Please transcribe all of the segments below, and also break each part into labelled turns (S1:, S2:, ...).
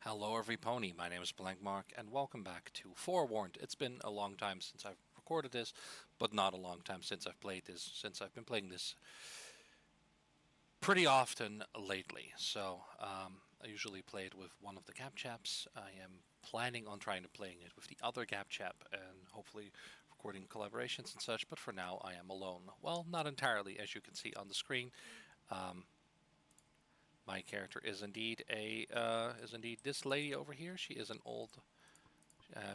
S1: Hello everypony, my name is Blancmark and welcome back to Forewarned. It's been a long time since I've recorded this, but not a long time since I've played this, since I've been playing this pretty often lately. I usually play it with one of the Gap Chaps. I am planning on trying to playing it with the other Gap Chap and hopefully recording collaborations and such, but for now I am alone. Well, not entirely, as you can see on the screen. Um, my character is indeed this lady over here. She is an old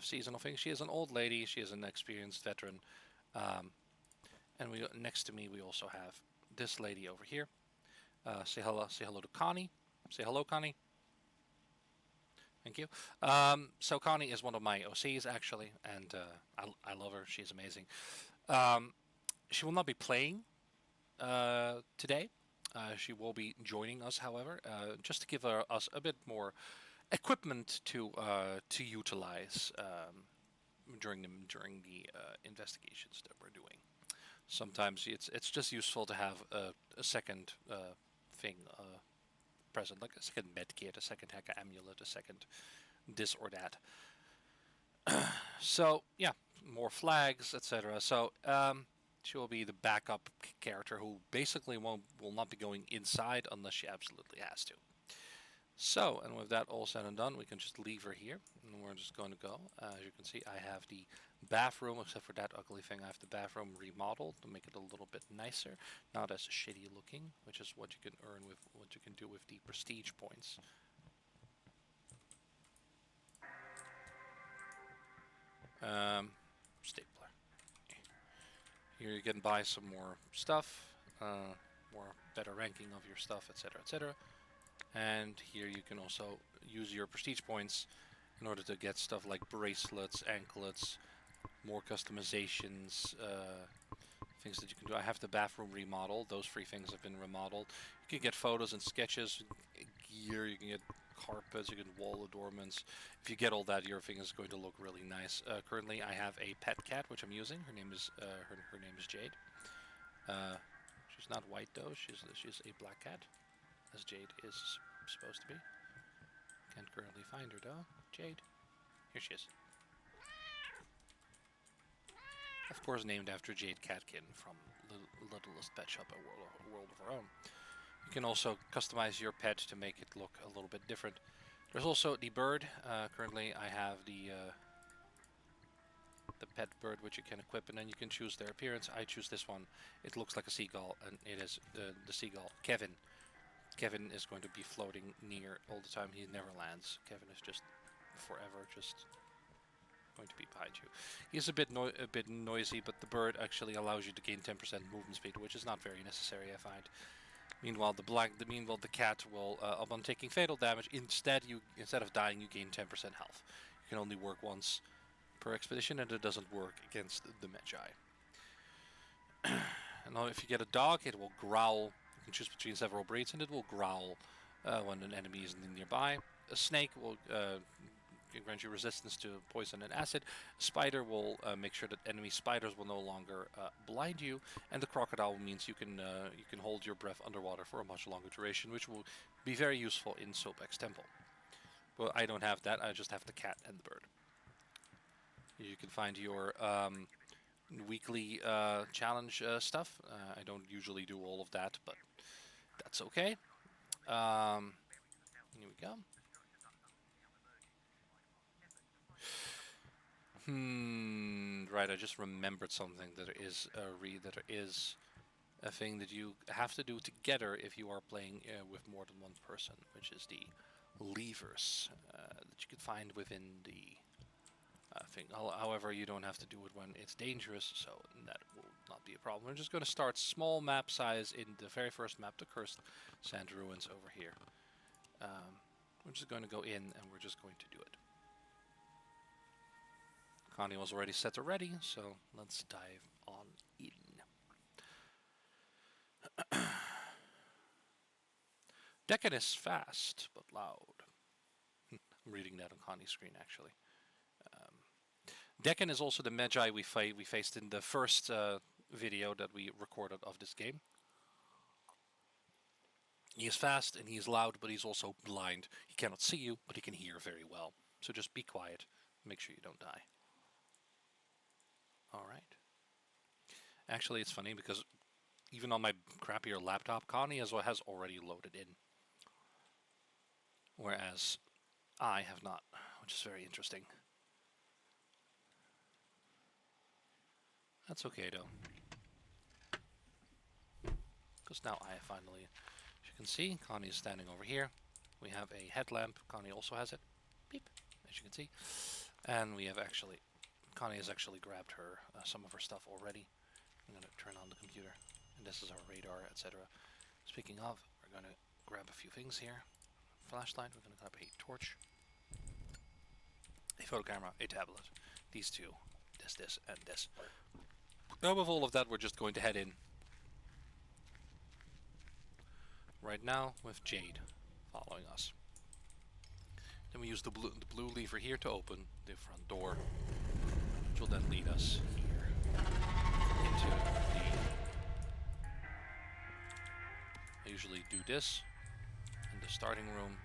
S1: seasonal thing. She is an old lady. She is an experienced veteran. Um, and we next to me we also have this lady over here. Say hello. Say hello to Connie. Say hello, Connie. Thank you. So Connie is one of my OCs actually, and I love her. She's amazing. Um, she will not be playing today. She will be joining us, however, just to give us a bit more equipment to utilize during the investigations that we're doing. Sometimes it's just useful to have a second thing present, like a second med kit, a second hacker amulet, a second this or that. So yeah, more flags, etc. She will be the backup character who basically will not be going inside unless she absolutely has to. So, and with that all said and done, we can just leave her here, and we're just going to go. As you can see, I have the bathroom, except for that ugly thing, I have the bathroom remodeled to make it a little bit nicer, not as shitty looking, which is what you can earn with what you can do with the prestige points. Stapler. Here you can buy some more stuff, more better ranking of your stuff, etc., etc. And here you can also use your prestige points in order to get stuff like bracelets, anklets, more customizations, things that you can do. I have the bathroom remodeled. Those three things have been remodeled. You can get photos and sketches, gear, you can get carpets, you can wall adornments. If you get all that, your thing is going to look really nice. Currently, I have a pet cat, which I'm using. Her name is her name is Jade. Uh, she's not white though. She's a black cat, as Jade is supposed to be. Can't currently find her though. Jade. Here she is. Of course, named after Jade Catkin from Littlest Pet Shop, a World of Our Own. You can also customize your pet to make it look a little bit different. There's also the bird. Currently, I have the pet bird, which you can equip, and then you can choose their appearance. I choose this one. It looks like a seagull, and it is the seagull, Kevin. Kevin is going to be floating near all the time. He never lands. Kevin is just forever just going to be behind you. He's a bit noisy, but the bird actually allows you to gain 10% movement speed, which is not very necessary, I find. Meanwhile, the cat will, upon taking fatal damage, instead of dying, you gain 10% health. You can only work once per expedition, and it doesn't work against the Magi. And now, if you get a dog, it will growl. You can choose between several breeds, and it will growl when an enemy is nearby. A snake will grant you resistance to poison and acid. A spider will make sure that enemy spiders will no longer blind you, and the crocodile means you can hold your breath underwater for a much longer duration, which will be very useful in Sobek's temple. Well, I don't have that. I just have the cat and the bird. You can find your weekly challenge stuff. I don't usually do all of that, but that's okay. Here we go. Right, I just remembered something that there is a thing that you have to do together if you are playing with more than one person, which is the levers that you can find within the thing. However, you don't have to do it when it's dangerous, so that will not be a problem. We're just going to start small map size in the very first map, the Cursed Sand Ruins over here. We're just going to go in and we're just going to do it. Connie was already set already, so let's dive on in. Deccan is fast, but loud. I'm reading that on Connie's screen, actually. Deccan is also the Magi we faced in the first video that we recorded of this game. He is fast and he is loud, but he's also blind. He cannot see you, but he can hear very well. So just be quiet. Make sure you don't die. Alright. Actually, it's funny because even on my crappier laptop, Connie has already loaded in. Whereas I have not, which is very interesting. That's okay though. Because now I finally, as you can see, Connie is standing over here. We have a headlamp. Connie also has it. Beep, as you can see. And we have actually, Connie has actually grabbed her some of her stuff already. I'm going to turn on the computer. And this is our radar, etc. Speaking of, we're going to grab a few things here. Flashlight, we're going to grab a torch. A photo camera, a tablet. These two. This, and this. Now with all of that, we're just going to head in. Right now with Jade following us. Then we use the blue lever here to open the front door, which will then lead us here into the... I usually do this in the starting room.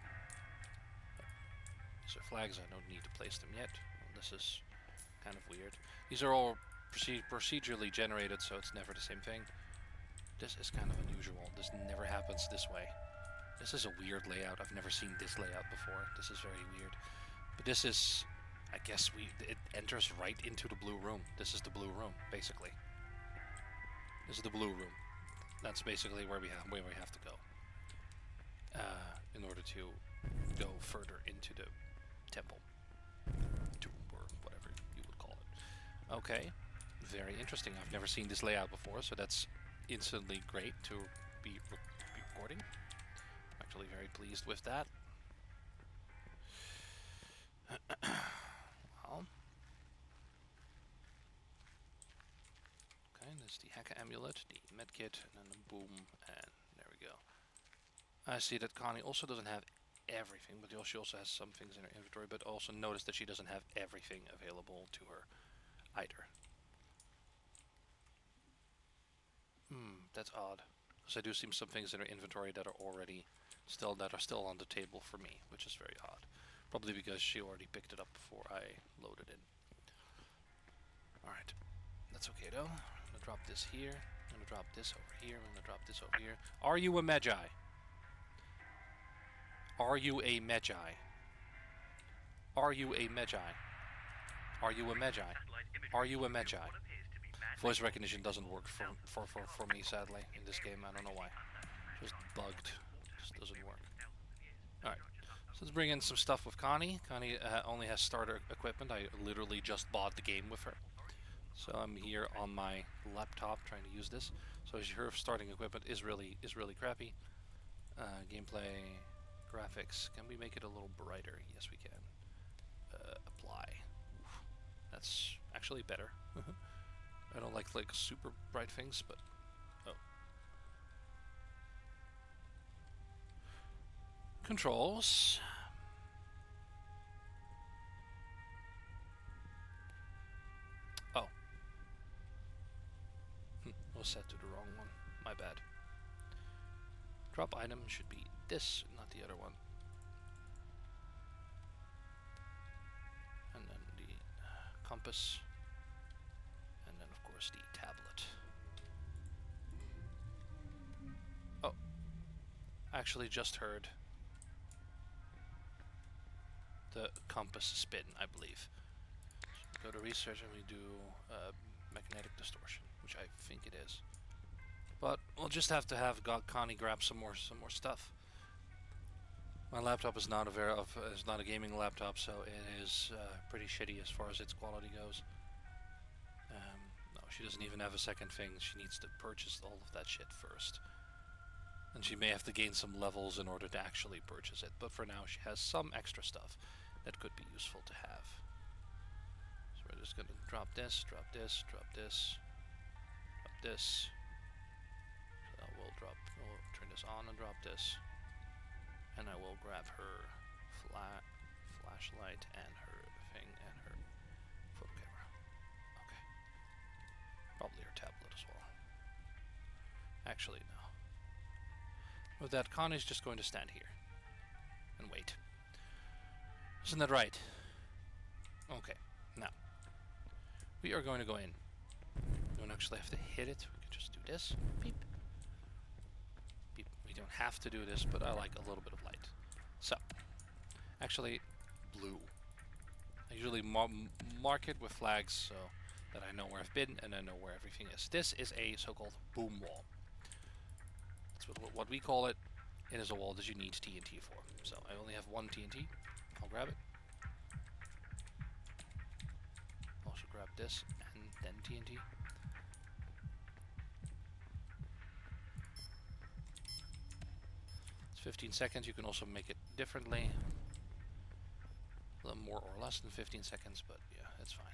S1: These are flags, I don't need to place them yet. Well, this is kind of weird. These are all procedurally generated, so it's never the same thing. This is kind of unusual. This never happens this way. This is a weird layout. I've never seen this layout before. This is very weird. But this is, I guess it enters right into the blue room. This is the blue room, basically. This is the blue room. That's basically where we have to go. In order to go further into the temple. Or whatever you would call it. Okay. Very interesting. I've never seen this layout before, so that's instantly great to be recording. I'm actually very pleased with that. Well. Okay, there's the Hacker Amulet, the Medkit, and then the boom, and there we go. I see that Connie also doesn't have everything, but she also has some things in her inventory, but also notice that she doesn't have everything available to her either. That's odd. Because I do see some things in her inventory that are still on the table for me, which is very odd. Probably because she already picked it up before I loaded in. Alright. That's okay though. I'm gonna drop this here. I'm gonna drop this over here. I'm gonna drop this over here. Are you a Magi? Are you a Magi? Are you a Magi? Are you a Magi? Are you a Magi? Voice recognition doesn't work for me, sadly, in this game. I don't know why. Just bugged. Just doesn't work. Alright. So let's bring in some stuff with Connie. Connie only has starter equipment. I literally just bought the game with her. So I'm here on my laptop trying to use this. So as her starting equipment is really crappy. Gameplay, graphics. Can we make it a little brighter? Yes, we can. Apply. Oof. That's actually better. I don't like super bright things, but oh. Controls. Oh. Was set to the wrong one. My bad. Drop item should be this, not the other one. And then the compass. And then, of course, the tablet. Oh. I actually just heard the compass spin, I believe. So go to research and we do magnetic distortion, which I think it is. But we'll just have to have Connie grab some more stuff. My laptop is not a gaming laptop, so it is pretty shitty as far as its quality goes. No, she doesn't even have a second thing. She needs to purchase all of that shit first. And she may have to gain some levels in order to actually purchase it. But for now, she has some extra stuff that could be useful to have. So we're just going to drop this, drop this, drop this, drop this. So we'll turn this on and drop this. And I will grab her flashlight and her thing and her photo camera. Okay. Probably her tablet as well. Actually, no. With that, Connie's just going to stand here and wait. Isn't that right? Okay, now we are going to go in. We don't actually have to hit it. We can just do this. Beep. Beep. We don't have to do this, but I like a little bit of light. So, actually, blue. I usually mark it with flags so that I know where I've been and I know where everything is. This is a so-called boom wall. That's what we call it. It is a wall that you need TNT for. So I only have one TNT. I'll grab it. Also grab this and then TNT. It's 15 seconds. You can also make it differently. A little more or less than 15 seconds, but yeah, it's fine.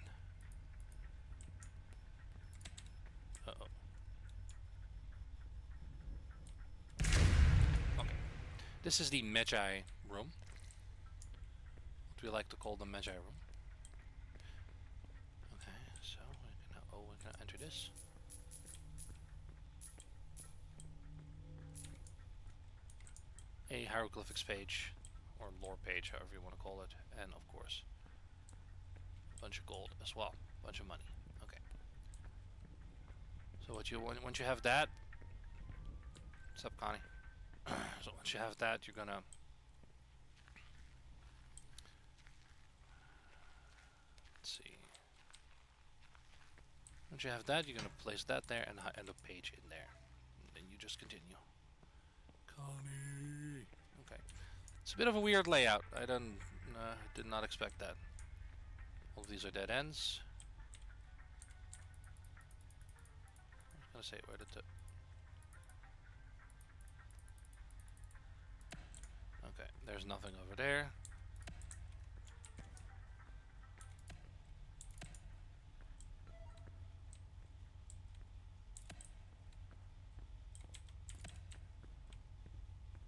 S1: Uh-oh. Okay. This is the Magi room. What we like to call the Magi room. Okay, so we're gonna enter this. A hieroglyphics page, or lore page, however you want to call it, and of course, a bunch of gold as well, a bunch of money. Okay. So once you have that, what's up, Connie? So once you have that, you're gonna let's see. Once you have that, you're gonna place that there and a page in there, and then you just continue. Connie. Okay. It's a bit of a weird layout. I did not expect that. All of these are dead ends. I was gonna say where did the okay, there's nothing over there.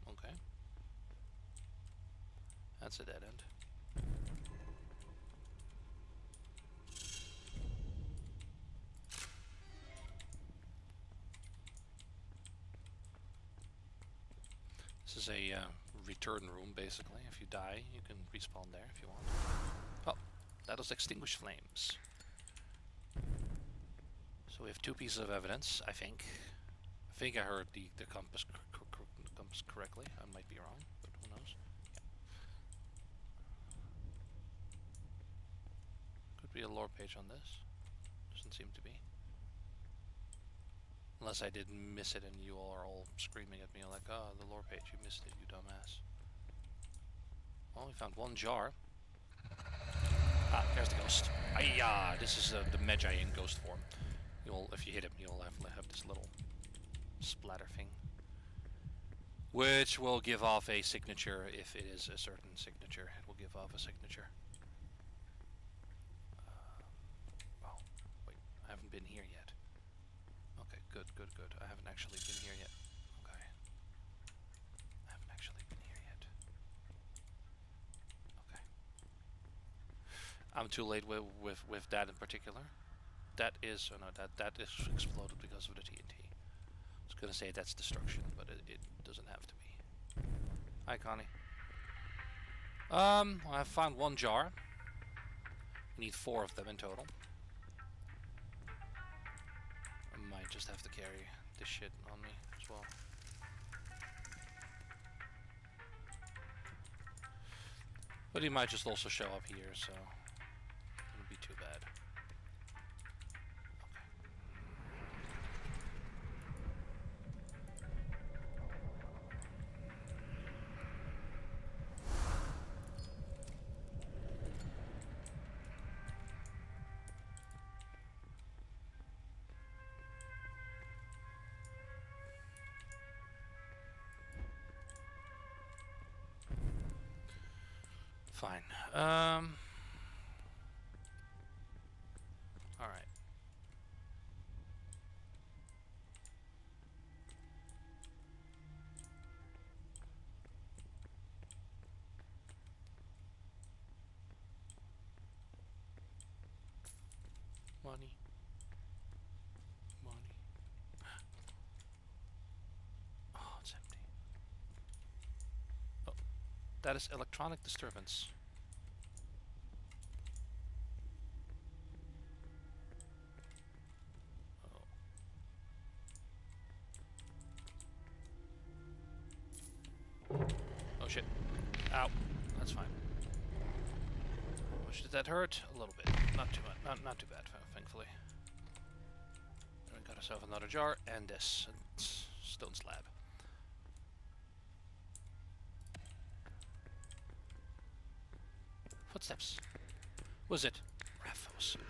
S1: Okay. That's a dead end. This is a return room, basically. If you die, you can respawn there if you want. Oh, that was extinguished flames. So we have two pieces of evidence, I think. I think I heard the compass correctly. I might be wrong, but who knows? Yeah. Could be a lore page on this. Doesn't seem to be. Unless I did miss it and you all are all screaming at me like, oh, the lore page, you missed it, you dumbass. Well, we found one jar. Ah, there's the ghost. Ayah! This is the Magi in ghost form. If you hit him, you'll have this little splatter thing. Which will give off a signature if it is a certain signature. It will give off a signature. Oh, wait, I haven't been here yet. Okay, good. I haven't actually been here yet. Okay. I haven't actually been here yet. Okay. I'm too late with that in particular. That is, oh no, that is exploded because of the TNT. I was gonna say that's destruction, but it doesn't have to be. Hi, Connie. I found one jar. We need 4 of them in total. I might just have to carry this shit on me as well. But he might just also show up here, so it wouldn't be too bad. Fine. Alright. Money. Oh, it's empty. That is electronic disturbance. Oh shit. Ow. That's fine. How much did that hurt? A little bit. Not too much. Not too bad, thankfully. Then we got ourselves another jar and this stone slab. Footsteps. Was it Raphos? You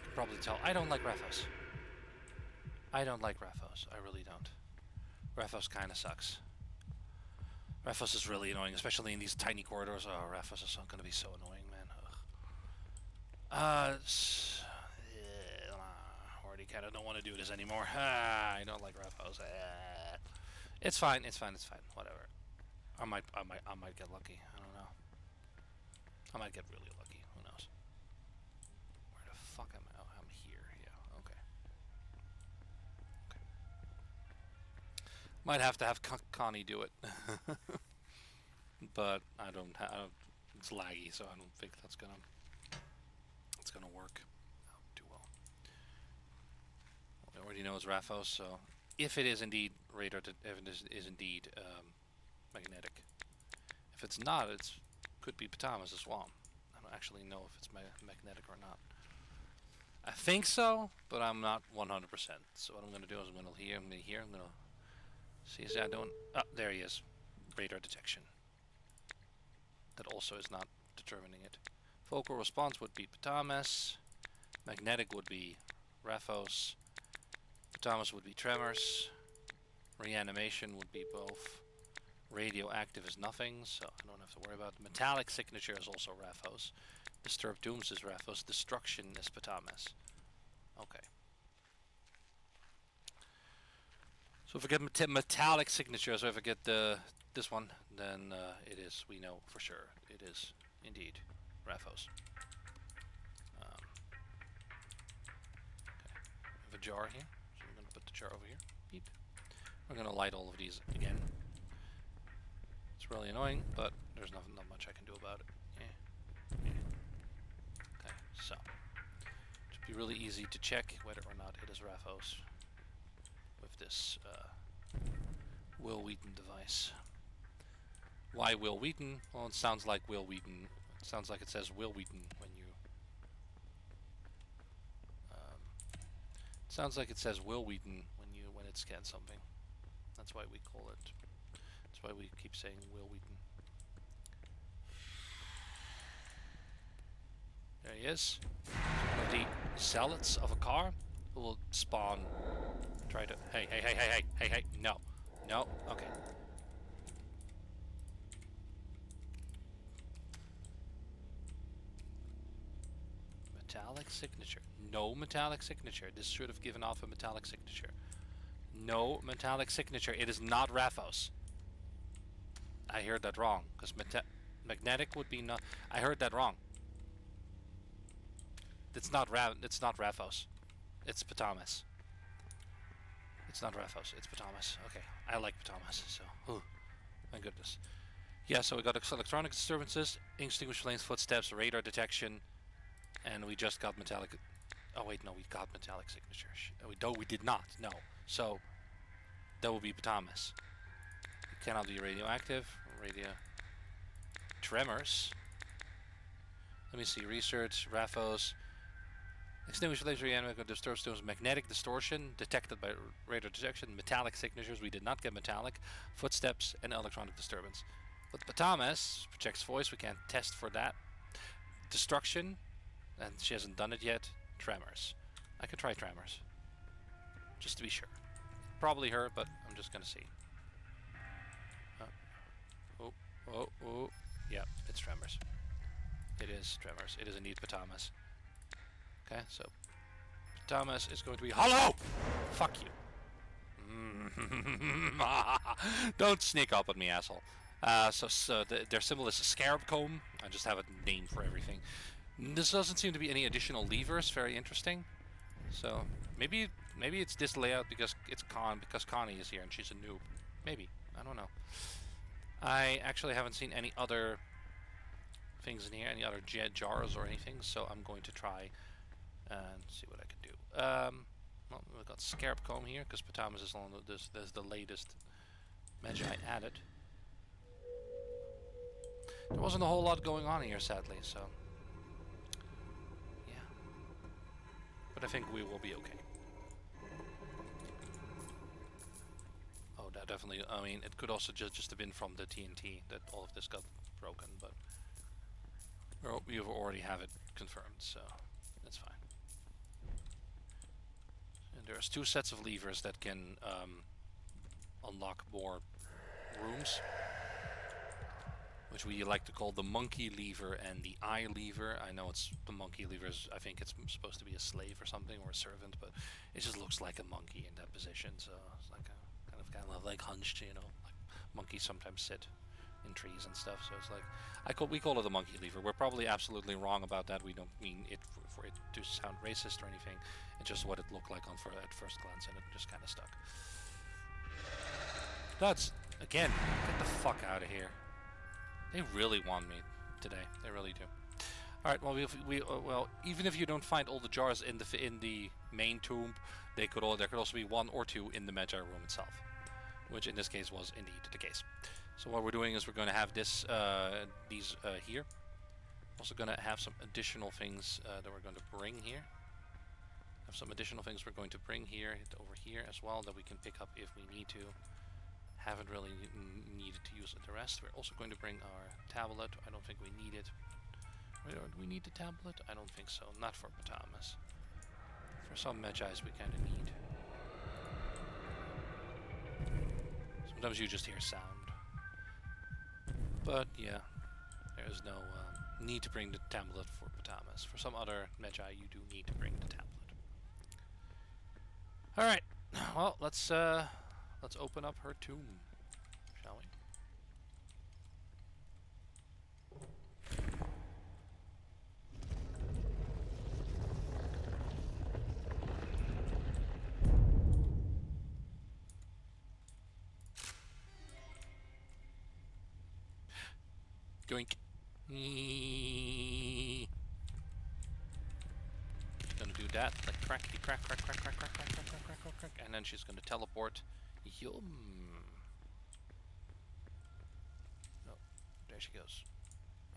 S1: can probably tell I don't like Raphos. I don't like Raphos. I really don't. Raphos kind of sucks. Raphos is really annoying, especially in these tiny corridors. Oh, Raphos is going to be so annoying, man. Already kind of don't want to do this anymore. I don't like Raphos. It's fine. It's fine. It's fine. Whatever. I might get lucky. I don't know. I might get really lucky. Who knows? Where the fuck am I? Oh, I'm here. Yeah. Okay. Okay. Might have to have Connie do it. But I don't. It's laggy, so I don't think that's gonna work out too well. We already know it's Raphos, so if it is indeed radar, if it is indeed magnetic. If it's not, it could be Patamas as well. I don't actually know if it's magnetic or not. I think so, but I'm not 100%. So what I'm going to do is I'm going to see. I don't. Ah, there he is. Radar detection. That also is not determining it. Focal response would be Patamas. Magnetic would be Raphos. Patamas would be tremors. Reanimation would be both. Radioactive is nothing, so I don't have to worry about it. Metallic signature is also Raphos. Disturbed Dooms is Raphos. Destruction is Patamas. Okay. So if I get metallic signature, so if I get this one, then it is, we know for sure, it is indeed Raphos. Okay. I have a jar here, so we're going to put the jar over here. Beep. We're going to light all of these again. It's really annoying, but there's not much I can do about it. Yeah. Okay, so it should be really easy to check whether or not it is Raphos with this Will Wheaton device. Why Will Wheaton? Well, it sounds like Will Wheaton. It sounds like it says Will Wheaton when you. It sounds like it says Will Wheaton when it scans something. That's why we call it. That's why we keep saying Will Wheaton. There he is. One of the zealots of a car who will spawn. Try to. Hey. No. Okay. Metallic signature. No metallic signature. This should have given off a metallic signature. No metallic signature. It is not Raphos. I heard that wrong. Because magnetic would be not. I heard that wrong. It's not Raphos. It's Patamas. It's not Raphos. It's Patamas. Okay. I like Patamas. So. Whew. My goodness. Yeah. So we got electronic disturbances, extinguished flames, footsteps, radar detection. And we just got metallic. Oh wait, no, we got metallic signature. We did not. No. So that will be Patamas. It cannot be radioactive. Tremors. Let me see. Research. Raphos. Extinguished flames, reanimate, disturbs magnetic distortion detected by radar detection. Metallic signatures. We did not get metallic. Footsteps and electronic disturbance. But Patamas projects voice. We can't test for that. Destruction. And she hasn't done it yet. Tremors. I could try tremors. Just to be sure. Probably her, but I'm just gonna see. Oh. Yeah, it's tremors. It is tremors. It is indeed Patamas. Okay, so Patamas is going to be hollow! Fuck you. Don't sneak up on me, asshole. So their symbol is a scarab comb. I just have a name for everything. This doesn't seem to be any additional levers. Very interesting. So maybe it's this layout because Connie is here and she's a noob. Maybe, I don't know. I actually haven't seen any other things in here, any other jars or anything, so I'm going to try and see what I can do. Well, we've got Scarab Comb here, because Patamas is on this the latest Magi added. There wasn't a whole lot going on here, sadly, so yeah. But I think we will be okay. Oh, that definitely, I mean, it could also just have been from the TNT that all of this got broken, but we already have it confirmed, so that's fine. And there's 2 sets of levers that can unlock more rooms, which we like to call the monkey lever and the eye lever. I know it's the monkey lever. I think it's supposed to be a slave or something, or a servant, but it just looks like a monkey in that position. So it's like a kind of like hunched, you know, like monkeys sometimes sit in trees and stuff. So it's like we call it a monkey lever. We're probably absolutely wrong about that. We don't mean it for it to sound racist or anything. It's just what it looked like at first glance, and it just kind of stuck. That's again, get the fuck out of here. They really want me today. They really do. All right. Well, well, even if you don't find all the jars in the main tomb, there could also be 1 or 2 in the Magi room itself, which in this case was indeed the case. So what we're doing is we're going to have these here. Also going to have some additional things that we're going to bring here. Have some additional things we're going to bring here, over here as well, that we can pick up if we need to. Haven't really needed to use the rest. We're also going to bring our tablet. I don't think we need it. Do we need the tablet? I don't think so. Not for Patamas. For some Magi's we kind of need. Sometimes you just hear sound. But yeah, there is no need to bring the tablet for Patamas. For some other Magi you do need to bring the tablet. Alright, well let's open up her tomb, shall we? Doink. Gonna do that, like crackety crack, crack, crack, crack, crack, crack, crack, crack, crack, crack, crack, and then she's gonna teleport. Yum. Oh, there she goes.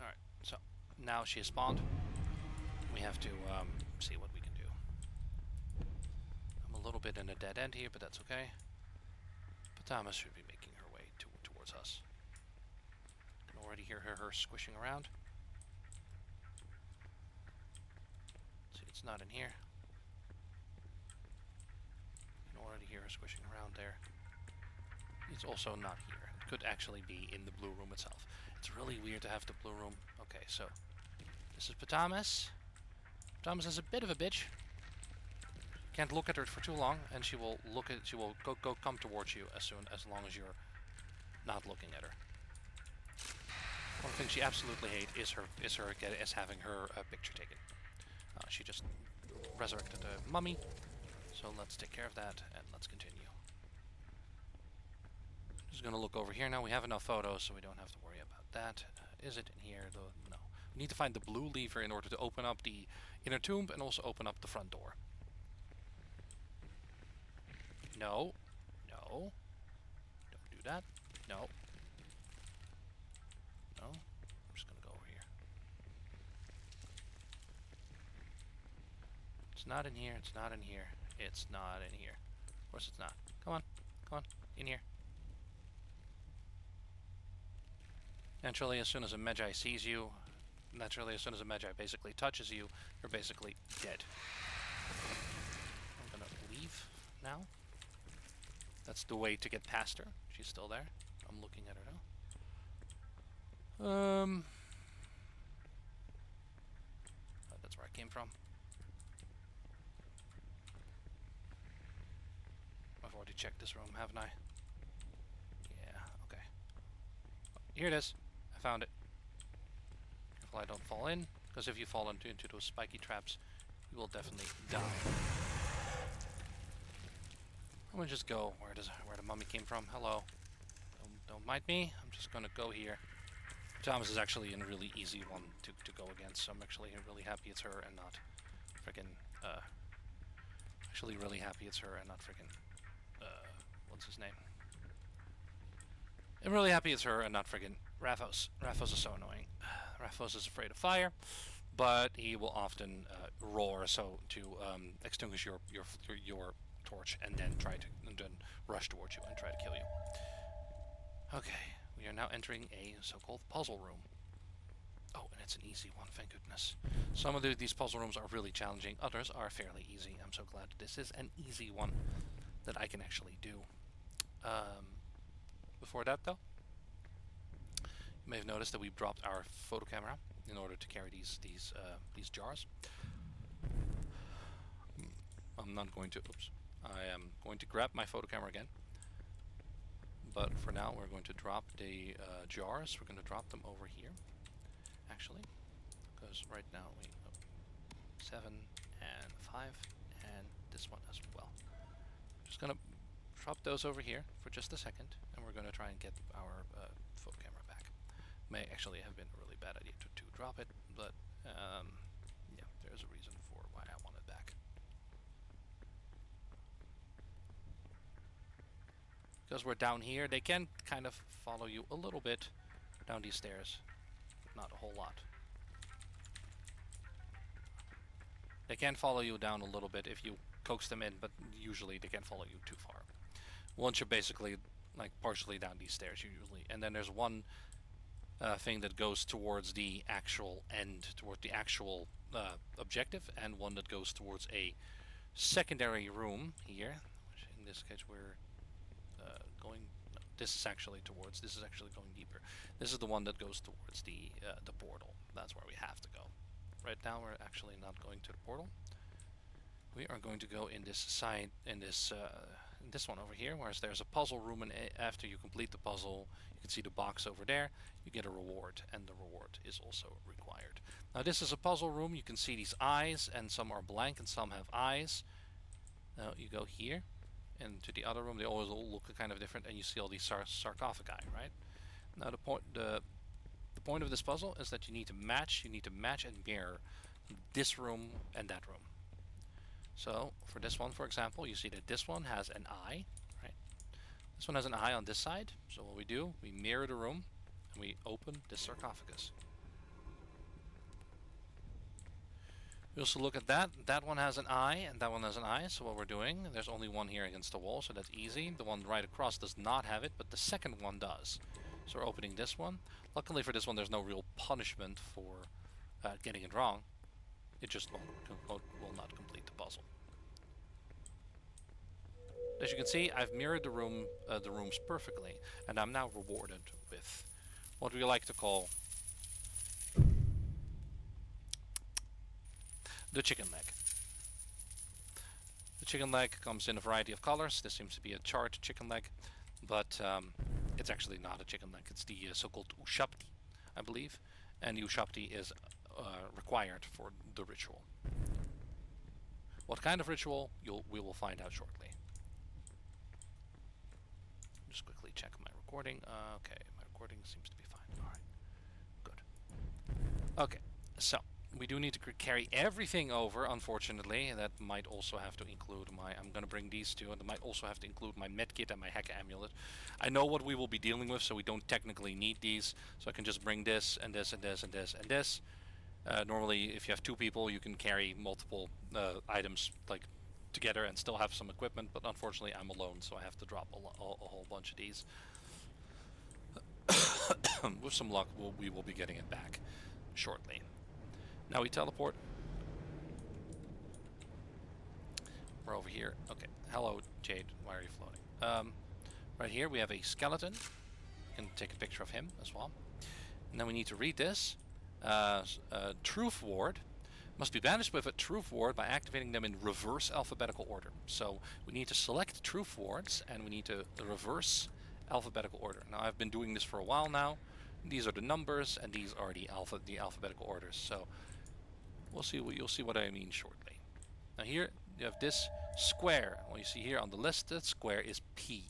S1: Alright, so now she has spawned. We have to see what we can do. I'm a little bit in a dead end here, but that's okay. Patamas should be making her way towards us. I can already hear her squishing around. See, it's not in here. I can already hear her squishing around there. It's also not here. It could actually be in the blue room itself. It's really weird to have the blue room. Okay, so this is Patamas. Patamas is a bit of a bitch. Can't look at her for too long, and she will come towards you as long as you're not looking at her. One thing she absolutely hates is having her picture taken. She just resurrected a mummy, so let's take care of that and let's continue. Just gonna look over here now. We have enough photos, so we don't have to worry about that. Is it in here? No. We need to find the blue lever in order to open up the inner tomb and also open up the front door. No. Don't do that. No. I'm just gonna go over here. It's not in here. It's not in here. It's not in here. Of course it's not. Come on. In here. Naturally, as soon as a Magi sees you, as soon as a Magi basically touches you, you're basically dead. I'm gonna leave now. That's the way to get past her. She's still there. I'm looking at her now. That's where I came from. I've already checked this room, haven't I? Yeah, okay. Here it is. I found it. Careful I don't fall in, because if you fall into those spiky traps, you will definitely die. I'm gonna just go where the mummy came from. Hello. don't mind me. I'm just gonna go here. Thomas is actually a really easy one to go against, so I'm actually really happy it's her and not freaking, actually really happy it's her and not freaking, what's his name? I'm really happy it's her and not freaking Raphos. Raphos is so annoying. Raphos is afraid of fire, but he will often roar so to extinguish your torch and then rush towards you and try to kill you. Okay, we are now entering a so-called puzzle room. Oh, and it's an easy one, thank goodness. Some of these puzzle rooms are really challenging, others are fairly easy. I'm so glad this is an easy one that I can actually do. Before that, though, you may have noticed that we dropped our photo camera in order to carry these jars. I'm not going to. Oops. I am going to grab my photo camera again. But for now, we're going to drop the jars. We're going to drop them over here, actually, because right now we have 7 and 5, and this one as well. Just gonna drop those over here for just a second, and we're going to try and get our photo camera back. May actually have been a really bad idea to drop it, but yeah, there's a reason for why I want it back. Because we're down here, they can kind of follow you a little bit down these stairs. Not a whole lot. They can follow you down a little bit if you coax them in, but usually they can't follow you too far. Once you're basically like partially down these stairs usually. And then there's one thing that goes towards the actual end, towards the actual objective, and one that goes towards a secondary room here, which in this case we're going. No, this is actually going deeper. This is the one that goes towards the portal. That's where we have to go. Right now we're actually not going to the portal. We are going to go in this side, in this one over here, whereas there's a puzzle room, and after you complete the puzzle, you can see the box over there, you get a reward, and the reward is also required. Now this is a puzzle room. You can see these eyes, and some are blank and some have eyes. Now you go here, and to the other room, they always all look kind of different, and you see all these sarcophagi, right? Now the point of this puzzle is that you need to match and mirror this room and that room. So for this one, for example, you see that this one has an eye, right? This one has an eye on this side. So what we do, we mirror the room and we open this sarcophagus. We also look at that. That one has an eye and that one has an eye. So what we're doing, there's only one here against the wall, so that's easy. The one right across does not have it, but the second one does. So we're opening this one. Luckily for this one, there's no real punishment for getting it wrong. It just will not complete the puzzle. As you can see, I've mirrored the rooms perfectly, and I'm now rewarded with what we like to call the chicken leg. The chicken leg comes in a variety of colors. This seems to be a charred chicken leg, but it's actually not a chicken leg. It's the so-called ushapti, I believe, and the ushapti is required for the ritual. What kind of ritual, we will find out shortly. Just quickly check my recording. Okay, my recording seems to be fine. Alright, good. Okay, so we do need to carry everything over, unfortunately. That might also have to include I'm going to bring these two, and that might also have to include my medkit and my hack amulet. I know what we will be dealing with, so we don't technically need these. So I can just bring this, and this, and this, and this, and this. Normally, if you have two people, you can carry multiple items like together and still have some equipment, but unfortunately I'm alone, so I have to drop a whole bunch of these. With some luck, we will be getting it back shortly. Now we teleport. We're over here. Okay. Hello, Jade. Why are you floating? Right here we have a skeleton. You can take a picture of him as well. And then we need to read this. Truth ward must be banished with a truth ward by activating them in reverse alphabetical order. So we need to select truth wards and we need to reverse alphabetical order. Now I've been doing this for a while now. These are the numbers and these are the alphabetical orders. So you'll see what I mean shortly. Now here you have this square. What you see here on the list, that square is P.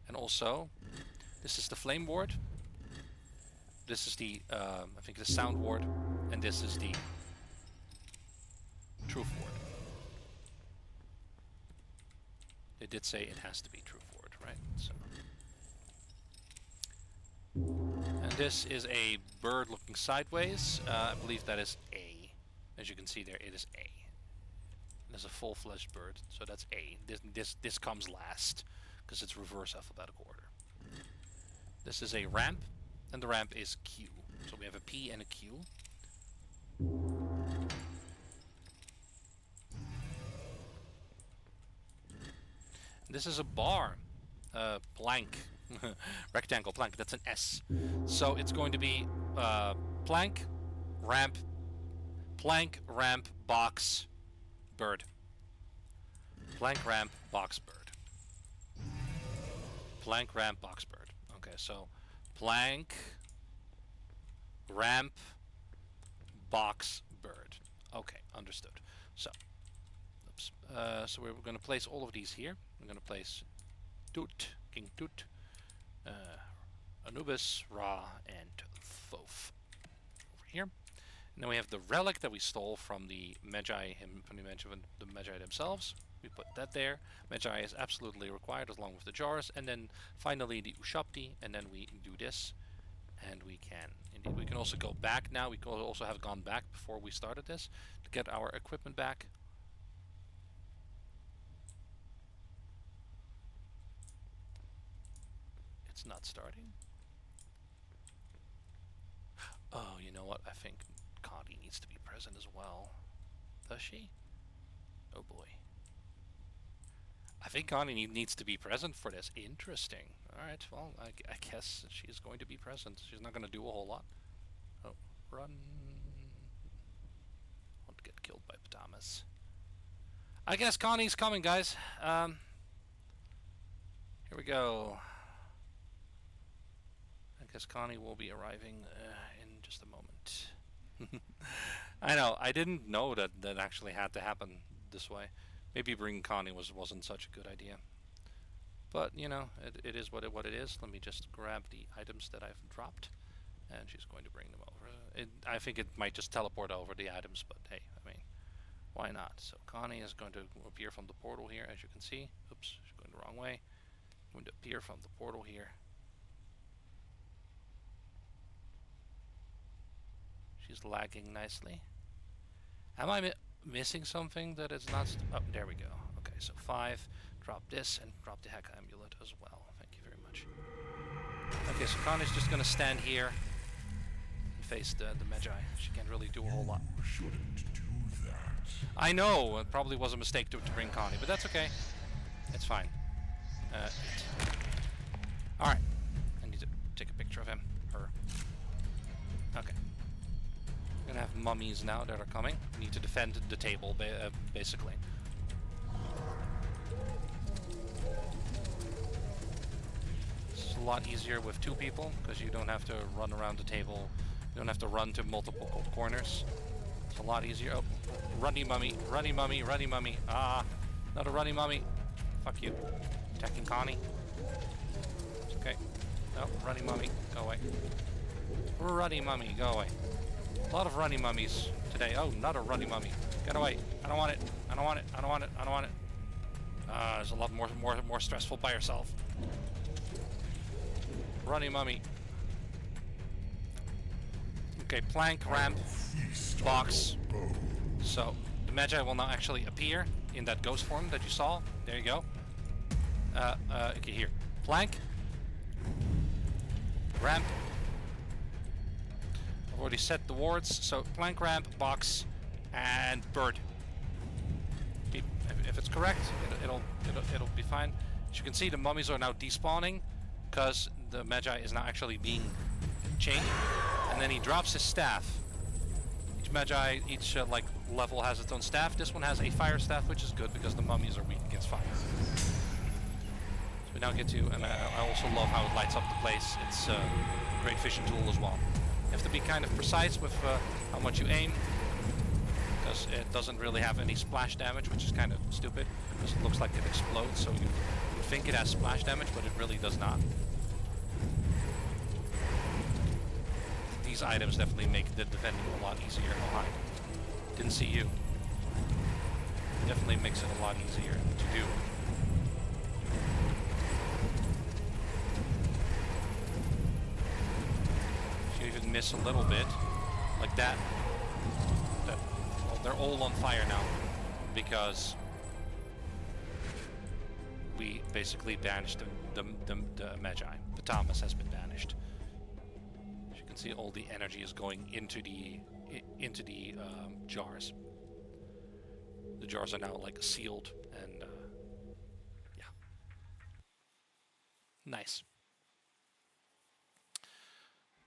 S1: And also This is the flame ward. This is the, I think the sound ward. And this is the truth ward. They did say it has to be truth ward, right? So. And this is a bird looking sideways. I believe that is A. As you can see there, it is A. There's a full-fledged bird, so that's A. This comes last, because it's reverse alphabetical order. This is a ramp, and the ramp is Q. So we have a P and a Q. This is a bar, plank, rectangle plank. That's an S. So it's going to be plank, ramp, box, bird. Plank, ramp, box, bird. Plank, ramp, box, bird. Okay, so plank, ramp, box, bird. Okay, understood. So, oops. So we're going to place all of these here. We're going to place Toot, King Toot, Anubis, Ra, and Thoth over here. And then we have the relic that we stole from the Magi, the Magi themselves. We put that there. Magi is absolutely required along with the jars. And then finally the Ushapti, and then we do this. And we can, indeed, we can also go back now. We could also have gone back before we started this to get our equipment back. It's not starting. Oh, you know what? I think Connie needs to be present as well. Does she? Oh boy. I think Connie needs to be present for this. Interesting. Alright, well, I guess she's going to be present. She's not going to do a whole lot. Oh, run. Won't get killed by Patamas. I guess Connie's coming, guys. Here we go. I guess Connie will be arriving in just a moment. I know, I didn't know that actually had to happen this way. Maybe bringing Connie wasn't such a good idea. But, you know, it is what it is. Let me just grab the items that I've dropped. And she's going to bring them over. I think it might just teleport over the items, but hey, I mean, why not? So Connie is going to appear from the portal here, as you can see. Oops, she's going the wrong way. Going to appear from the portal here. She's lagging nicely. Am I missing something that is not... oh, there we go. Okay, so 5. Drop this and drop the Heck Amulet as well. Thank you very much. Okay, so Connie's just going to stand here and face the Magi. She can't really do a whole lot.
S2: You shouldn't do that.
S1: I know, it probably was a mistake to bring Connie, but that's okay. It's fine. Alright. I need to take a picture of him. Her. Okay. We're gonna have mummies now that are coming. We need to defend the table, basically. This is a lot easier with 2 people, because you don't have to run around the table. You don't have to run to multiple corners. It's a lot easier. Oh, runny mummy, runny mummy, runny mummy. Ah, not a runny mummy. Fuck you. Attacking Connie. Okay. No, runny mummy, go away. Runny mummy, go away. A lot of runny mummies today. Oh, not a runny mummy. Get away. I don't want it. I don't want it. I don't want it. I don't want it. There's a lot more stressful by yourself. Runny mummy. Okay, plank, ramp, box. So, the Magi will now actually appear in that ghost form that you saw. There you go. Okay, here. Plank. Ramp. I've already set the wards, so plank, ramp, box, and bird. If it's correct, it'll be fine. As you can see, the mummies are now despawning because the Magi is now actually being chained. And then he drops his staff. Each Magi, each like level has its own staff. This one has a fire staff, which is good because the mummies are weak against fire. So we now get to, and I also love how it lights up the place. It's a great fishing tool as well. You have to be kind of precise with how much you aim, because it doesn't really have any splash damage, which is kind of stupid, because it looks like it explodes, so you think it has splash damage, but it really does not. these items definitely make the defending a lot easier. Oh, hi. Didn't see you. Definitely makes it a lot easier to do. If you even miss a little bit, like that, well, they're all on fire now because we basically banished the Magi. The Thomas has been banished. As you can see, all the energy is going into the jars. The jars are now like sealed, and yeah, nice.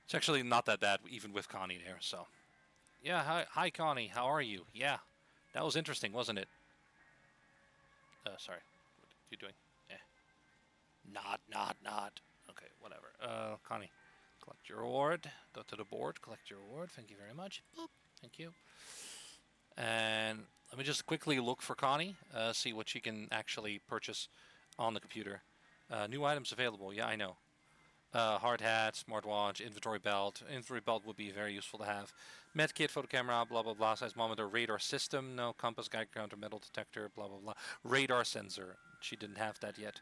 S1: It's actually not that bad, even with Connie there. So, yeah, hi Connie, how are you? Yeah, that was interesting, wasn't it? Sorry, what are you doing? Not. Okay, whatever. Connie, collect your reward. Go to the board, collect your reward. Thank you very much. Boop. Thank you. And let me just quickly look for Connie, see what she can actually purchase on the computer. New items available. Yeah, I know. Hard hat, smartwatch, inventory belt. Inventory belt would be very useful to have. Medkit, photo camera, blah blah blah. Seismometer, radar system, no. Compass, guide counter, metal detector, blah blah blah. Radar sensor. She didn't have that yet.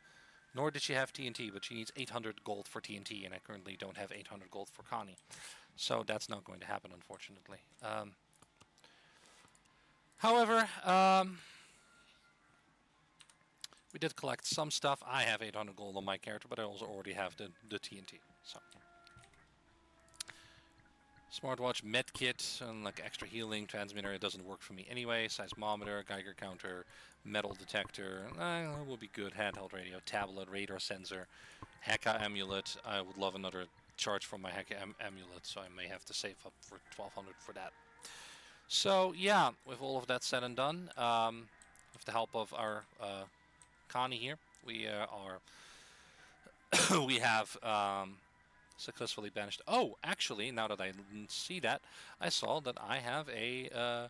S1: Nor did she have TNT, but she needs 800 gold for TNT, and I currently don't have 800 gold for Connie. So that's not going to happen, unfortunately. However, we did collect some stuff. I have 800 gold on my character, but I also already have the TNT. So, smartwatch, medkit, and like extra healing transmitter. It doesn't work for me anyway. Seismometer, Geiger counter, metal detector. That would be good. Handheld radio, tablet, radar sensor, Heka amulet. I would love another charge from my Heka amulet, so I may have to save up for 1200 for that. So yeah, with all of that said and done, with the help of our Connie here, we we have successfully banished. Oh, actually, now that I see that, I saw that I have a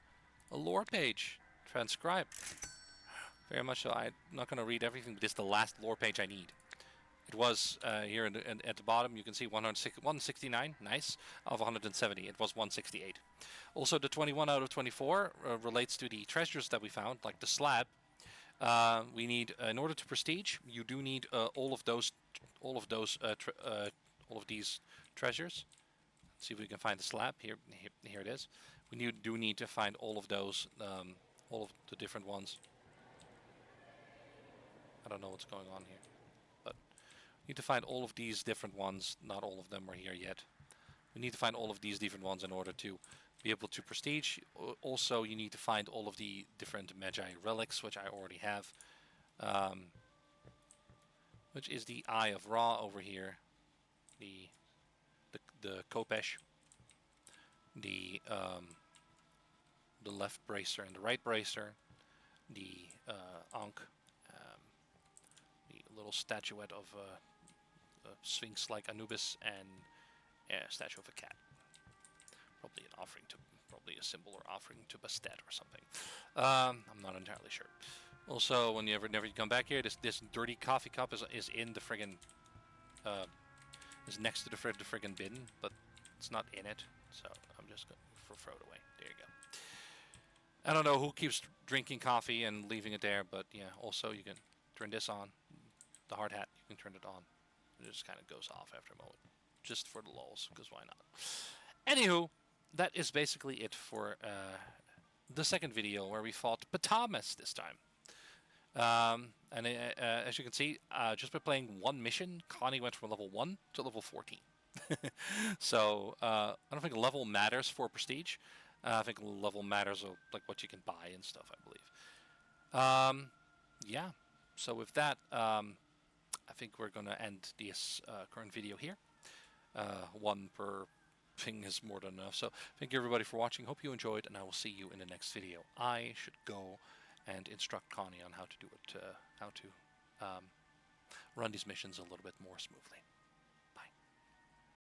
S1: lore page transcribed. Very much so. I'm not going to read everything, but this is the last lore page I need. It was here at the bottom. You can see 169, nice, of 170. It was 168. Also, the 21 out of 24 relates to the treasures that we found, like the slab. We need, in order to prestige, you do need all of these treasures. Let's see if we can find the slab. Here it is. We do need to find all of those, all of the different ones. I don't know what's going on here, but we need to find all of these different ones. Not all of them are here yet. We need to find all of these different ones in order to be able to prestige. Also, you need to find all of the different Magi relics, which I already have. Which is the Eye of Ra over here, the Kopesh, the left bracer and the right bracer, the Ankh, the little statuette of a sphinx like Anubis, and a statue of a cat. Probably an offering to, probably a symbol or offering to Bastet or something. I'm not entirely sure. Also, whenever you come back here, this dirty coffee cup is in the friggin' is next to the friggin' bin, but it's not in it. So I'm just going to throw it away. There you go. I don't know who keeps drinking coffee and leaving it there, but yeah. Also, you can turn this on, the hard hat. You can turn it on. It just kind of goes off after a moment, just for the lulz, because why not? Anywho, that is basically it for the second video where we fought Thomas this time. As you can see, just by playing one mission, Connie went from level 1 to level 14. So I don't think level matters for prestige. I think level matters of like what you can buy and stuff, I believe. Yeah. So with that, I think we're gonna end this current video here. One per thing is more than enough. So thank you everybody for watching. Hope you enjoyed, and I will see you in the next video. I should go and instruct Connie on how to do it, how to run these missions a little bit more smoothly.